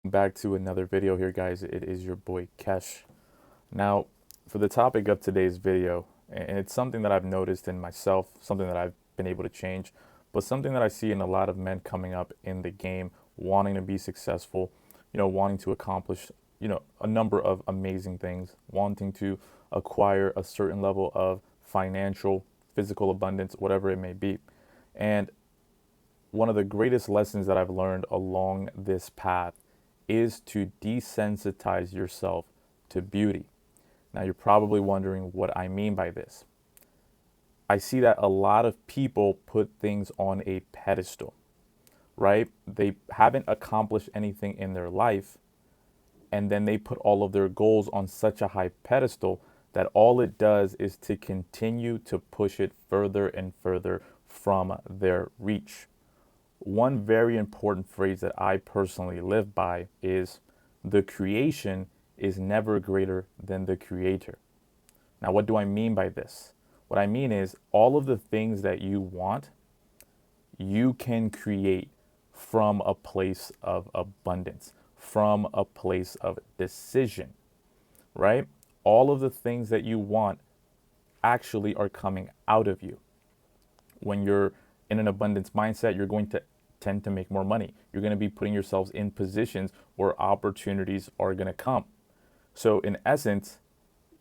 Back to another video here, guys. It is your boy Kesh. Now, for the topic of today's video, and it's something that I've noticed in myself, something that I've been able to change, but something that I see in a lot of men coming up in the game, wanting to be successful, wanting to accomplish, a number of amazing things, wanting to acquire a certain level of financial, physical abundance, whatever it may be. And one of the greatest lessons that I've learned along this path is to desensitize yourself to beauty. Now, you're probably wondering what I mean by this. I see that a lot of people put things on a pedestal, right? They haven't accomplished anything in their life, and then they put all of their goals on such a high pedestal that all it does is to continue to push it further and further from their reach. One very important phrase that I personally live by is the creation is never greater than the creator. Now, what do I mean by this? What I mean is all of the things that you want, you can create from a place of abundance, from a place of decision, right? All of the things that you want actually are coming out of you. When you're in an abundance mindset, you're going to tend to make more money. You're going to be putting yourselves in positions where opportunities are going to come. So, in essence,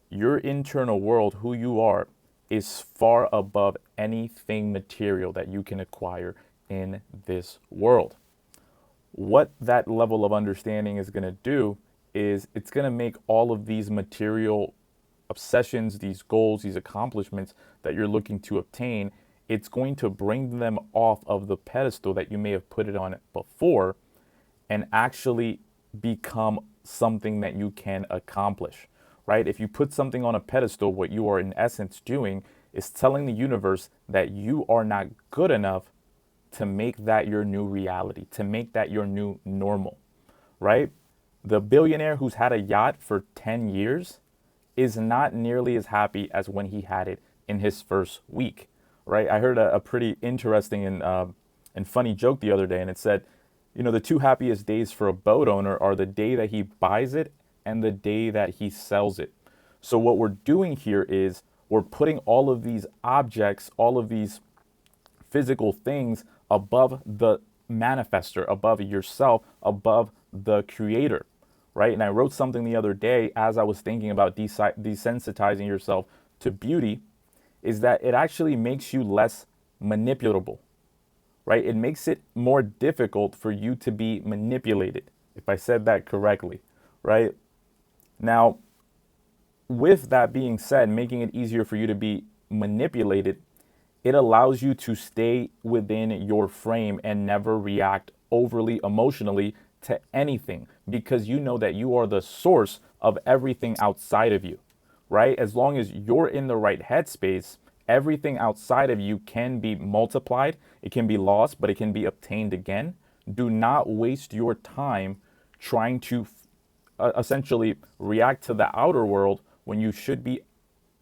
your internal world, who you are, is far above anything material that you can acquire in this world. What that level of understanding is going to do is it's going to make all of these material obsessions, these goals, these accomplishments that you're looking to obtain, it's going to bring them off of the pedestal that you may have put it on before and actually become something that you can accomplish, right? If you put something on a pedestal, what you are in essence doing is telling the universe that you are not good enough to make that your new reality, to make that your new normal, right? The billionaire who's had a yacht for 10 years is not nearly as happy as when he had it in his first week, right? I heard a pretty interesting and funny joke the other day, and it said, the two happiest days for a boat owner are the day that he buys it and the day that he sells it. So what we're doing here is we're putting all of these objects, all of these physical things above the manifester, above yourself, above the creator, right? And I wrote something the other day as I was thinking about desensitizing yourself to beauty, is that it actually makes you less manipulatable, right? It makes it more difficult for you to be manipulated, if I said that correctly, right? Now, with that being said, making it easier for you to be manipulated, it allows you to stay within your frame and never react overly emotionally to anything because you know that you are the source of everything outside of you, right? As long as you're in the right headspace, everything outside of you can be multiplied. It can be lost, but it can be obtained again. Do not waste your time trying to essentially react to the outer world when you should be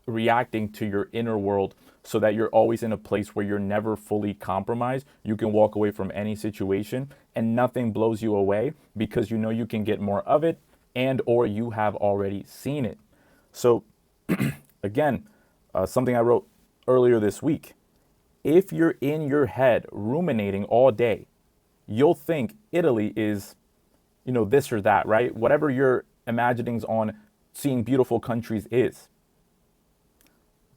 reacting to your inner world so that you're always in a place where you're never fully compromised. You can walk away from any situation and nothing blows you away because you know you can get more of it and or you have already seen it. So again, something I wrote earlier this week. If you're in your head ruminating all day, you'll think Italy is, this or that, right? Whatever your imaginings on seeing beautiful countries is.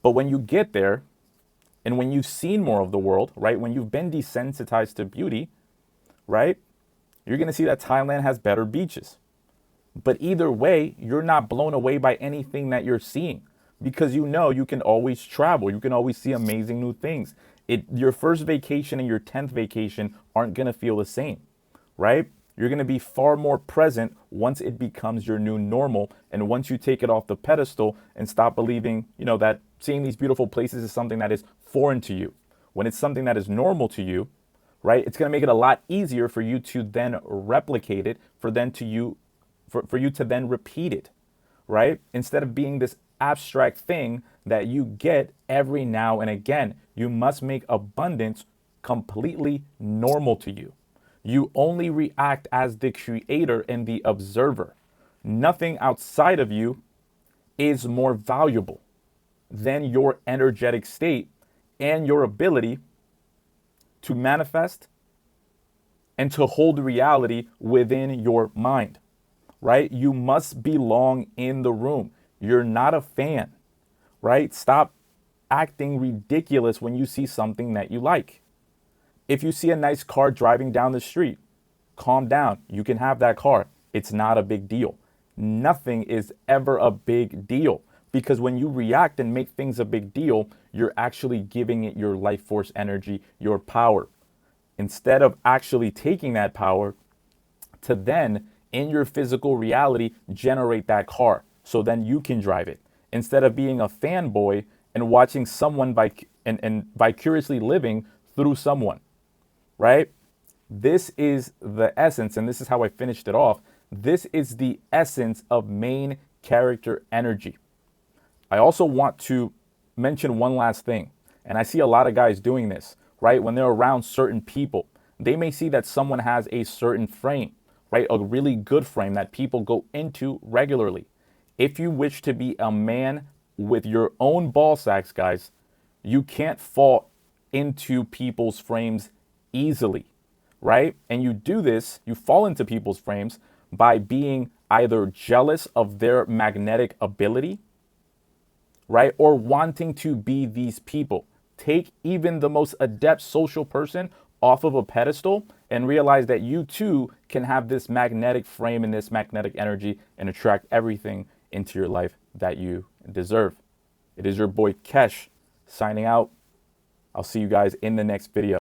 But when you get there and when you've seen more of the world, right? When you've been desensitized to beauty, right? You're going to see that Thailand has better beaches. But either way, you're not blown away by anything that you're seeing because you can always travel. You can always see amazing new things. Your first vacation and your 10th vacation aren't going to feel the same, right? You're going to be far more present once it becomes your new normal. And once you take it off the pedestal and stop believing, that seeing these beautiful places is something that is foreign to you. When it's something that is normal to you, right? It's going to make it a lot easier for you to then replicate it, for you to then repeat it, right? Instead of being this abstract thing that you get every now and again, you must make abundance completely normal to you. You only react as the creator and the observer. Nothing outside of you is more valuable than your energetic state and your ability to manifest and to hold reality within your mind, right? You must belong in the room. You're not a fan, right? Stop acting ridiculous when you see something that you like. If you see a nice car driving down the street, calm down. You can have that car. It's not a big deal. Nothing is ever a big deal because when you react and make things a big deal, you're actually giving it your life force energy, your power. Instead of actually taking that power to then, in your physical reality, generate that car so then you can drive it. Instead of being a fanboy and watching someone and vicariously living through someone, right? This is the essence, and this is how I finished it off. This is the essence of main character energy. I also want to mention one last thing, and I see a lot of guys doing this, right? When they're around certain people, they may see that someone has a certain frame, right? A really good frame that people go into regularly. If you wish to be a man with your own ball sacks, guys, you can't fall into people's frames easily, right? And you do this, you fall into people's frames by being either jealous of their magnetic ability, right? Or wanting to be these people. Take even the most adept social person off of a pedestal and realize that you too can have this magnetic frame and this magnetic energy and attract everything into your life that you deserve. It is your boy Kesh signing out. I'll see you guys in the next video.